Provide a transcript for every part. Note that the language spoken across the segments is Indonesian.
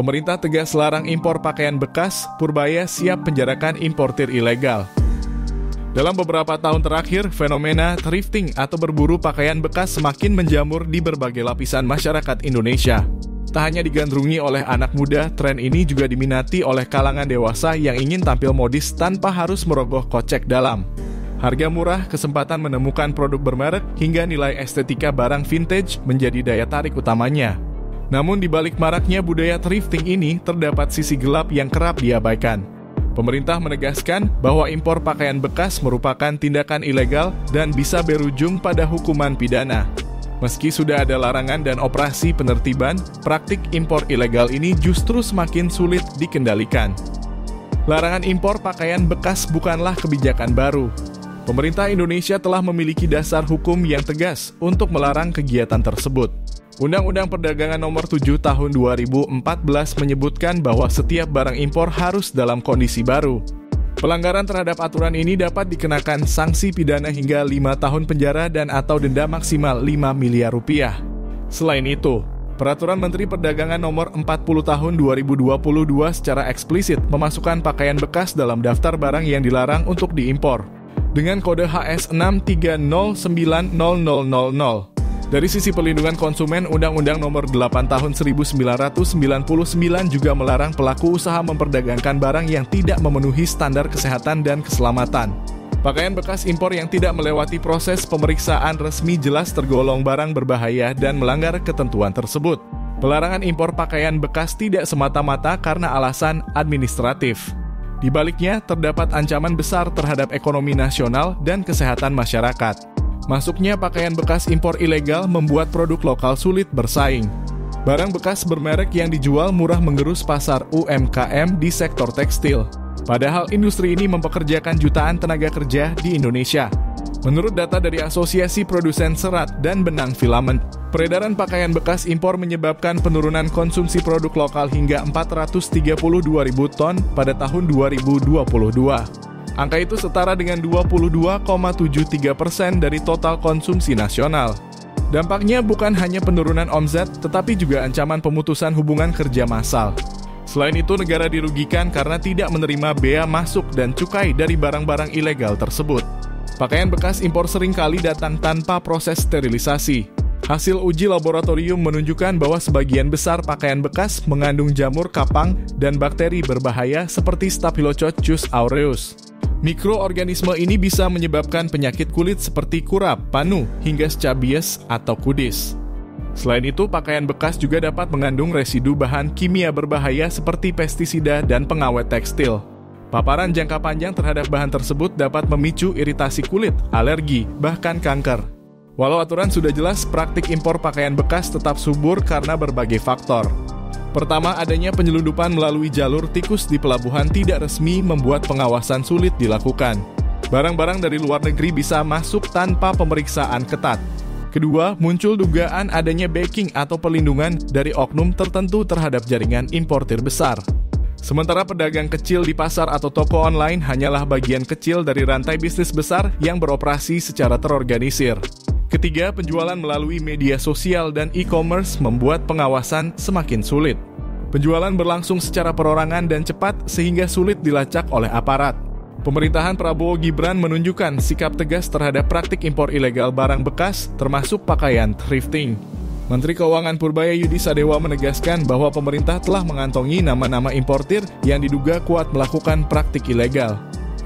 Pemerintah tegas larang impor pakaian bekas, Purbaya siap penjarakan importir ilegal. Dalam beberapa tahun terakhir, fenomena thrifting atau berburu pakaian bekas semakin menjamur di berbagai lapisan masyarakat Indonesia. Tak hanya digandrungi oleh anak muda, tren ini juga diminati oleh kalangan dewasa yang ingin tampil modis tanpa harus merogoh kocek dalam. Harga murah, kesempatan menemukan produk bermerek, hingga nilai estetika barang vintage menjadi daya tarik utamanya. Namun di balik maraknya budaya thrifting ini, terdapat sisi gelap yang kerap diabaikan. Pemerintah menegaskan bahwa impor pakaian bekas merupakan tindakan ilegal dan bisa berujung pada hukuman pidana. Meski sudah ada larangan dan operasi penertiban, praktik impor ilegal ini justru semakin sulit dikendalikan. Larangan impor pakaian bekas bukanlah kebijakan baru. Pemerintah Indonesia telah memiliki dasar hukum yang tegas untuk melarang kegiatan tersebut. Undang-Undang Perdagangan Nomor 7 Tahun 2014 menyebutkan bahwa setiap barang impor harus dalam kondisi baru. Pelanggaran terhadap aturan ini dapat dikenakan sanksi pidana hingga 5 tahun penjara dan atau denda maksimal 5 miliar rupiah. Selain itu, Peraturan Menteri Perdagangan Nomor 40 Tahun 2022 secara eksplisit memasukkan pakaian bekas dalam daftar barang yang dilarang untuk diimpor dengan kode HS 6309000. Dari sisi pelindungan konsumen, Undang-Undang Nomor 8 Tahun 1999 juga melarang pelaku usaha memperdagangkan barang yang tidak memenuhi standar kesehatan dan keselamatan. Pakaian bekas impor yang tidak melewati proses pemeriksaan resmi jelas tergolong barang berbahaya dan melanggar ketentuan tersebut. Pelarangan impor pakaian bekas tidak semata-mata karena alasan administratif. Di baliknya, terdapat ancaman besar terhadap ekonomi nasional dan kesehatan masyarakat. Masuknya pakaian bekas impor ilegal membuat produk lokal sulit bersaing. Barang bekas bermerek yang dijual murah menggerus pasar UMKM di sektor tekstil. Padahal industri ini mempekerjakan jutaan tenaga kerja di Indonesia. Menurut data dari Asosiasi Produsen Serat dan Benang Filament, peredaran pakaian bekas impor menyebabkan penurunan konsumsi produk lokal hingga 432.000 ton pada tahun 2022. Angka itu setara dengan 22,73% dari total konsumsi nasional. Dampaknya bukan hanya penurunan omzet, tetapi juga ancaman pemutusan hubungan kerja massal. Selain itu, negara dirugikan karena tidak menerima bea masuk dan cukai dari barang-barang ilegal tersebut. Pakaian bekas impor seringkali datang tanpa proses sterilisasi. Hasil uji laboratorium menunjukkan bahwa sebagian besar pakaian bekas mengandung jamur kapang dan bakteri berbahaya seperti Staphylococcus aureus. Mikroorganisme ini bisa menyebabkan penyakit kulit seperti kurap, panu, hingga scabies atau kudis. Selain itu, pakaian bekas juga dapat mengandung residu bahan kimia berbahaya seperti pestisida dan pengawet tekstil. Paparan jangka panjang terhadap bahan tersebut dapat memicu iritasi kulit, alergi, bahkan kanker. Walau aturan sudah jelas, praktik impor pakaian bekas tetap subur karena berbagai faktor. Pertama, adanya penyelundupan melalui jalur tikus di pelabuhan tidak resmi membuat pengawasan sulit dilakukan. Barang-barang dari luar negeri bisa masuk tanpa pemeriksaan ketat. Kedua, muncul dugaan adanya backing atau perlindungan dari oknum tertentu terhadap jaringan importir besar. Sementara pedagang kecil di pasar atau toko online hanyalah bagian kecil dari rantai bisnis besar yang beroperasi secara terorganisir. Ketiga, penjualan melalui media sosial dan e-commerce membuat pengawasan semakin sulit. Penjualan berlangsung secara perorangan dan cepat sehingga sulit dilacak oleh aparat. Pemerintahan Prabowo Gibran menunjukkan sikap tegas terhadap praktik impor ilegal barang bekas, termasuk pakaian thrifting. Menteri Keuangan Purbaya Yudi Sadewa menegaskan bahwa pemerintah telah mengantongi nama-nama importir yang diduga kuat melakukan praktik ilegal.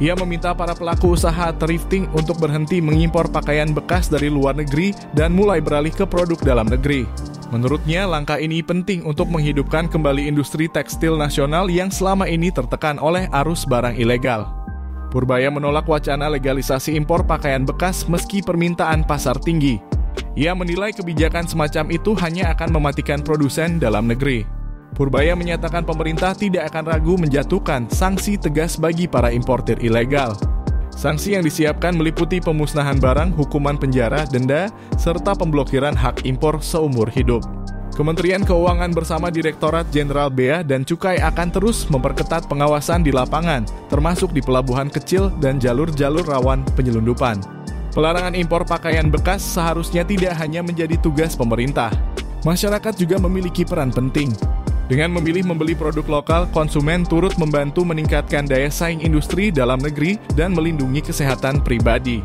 Ia meminta para pelaku usaha thrifting untuk berhenti mengimpor pakaian bekas dari luar negeri dan mulai beralih ke produk dalam negeri. Menurutnya, langkah ini penting untuk menghidupkan kembali industri tekstil nasional yang selama ini tertekan oleh arus barang ilegal. Purbaya menolak wacana legalisasi impor pakaian bekas meski permintaan pasar tinggi. Ia menilai kebijakan semacam itu hanya akan mematikan produsen dalam negeri. Purbaya menyatakan pemerintah tidak akan ragu menjatuhkan sanksi tegas bagi para importir ilegal. Sanksi yang disiapkan meliputi pemusnahan barang, hukuman penjara, denda, serta pemblokiran hak impor seumur hidup. Kementerian Keuangan bersama Direktorat Jenderal Bea dan Cukai akan terus memperketat pengawasan di lapangan, termasuk di pelabuhan kecil dan jalur-jalur rawan penyelundupan. Pelarangan impor pakaian bekas seharusnya tidak hanya menjadi tugas pemerintah. Masyarakat juga memiliki peran penting. Dengan memilih membeli produk lokal, konsumen turut membantu meningkatkan daya saing industri dalam negeri dan melindungi kesehatan pribadi.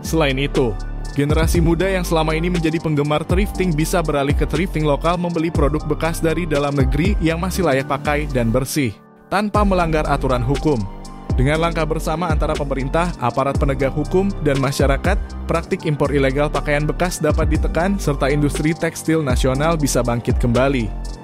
Selain itu, generasi muda yang selama ini menjadi penggemar thrifting bisa beralih ke thrifting lokal, membeli produk bekas dari dalam negeri yang masih layak pakai dan bersih, tanpa melanggar aturan hukum. Dengan langkah bersama antara pemerintah, aparat penegak hukum, dan masyarakat, praktik impor ilegal pakaian bekas dapat ditekan serta industri tekstil nasional bisa bangkit kembali.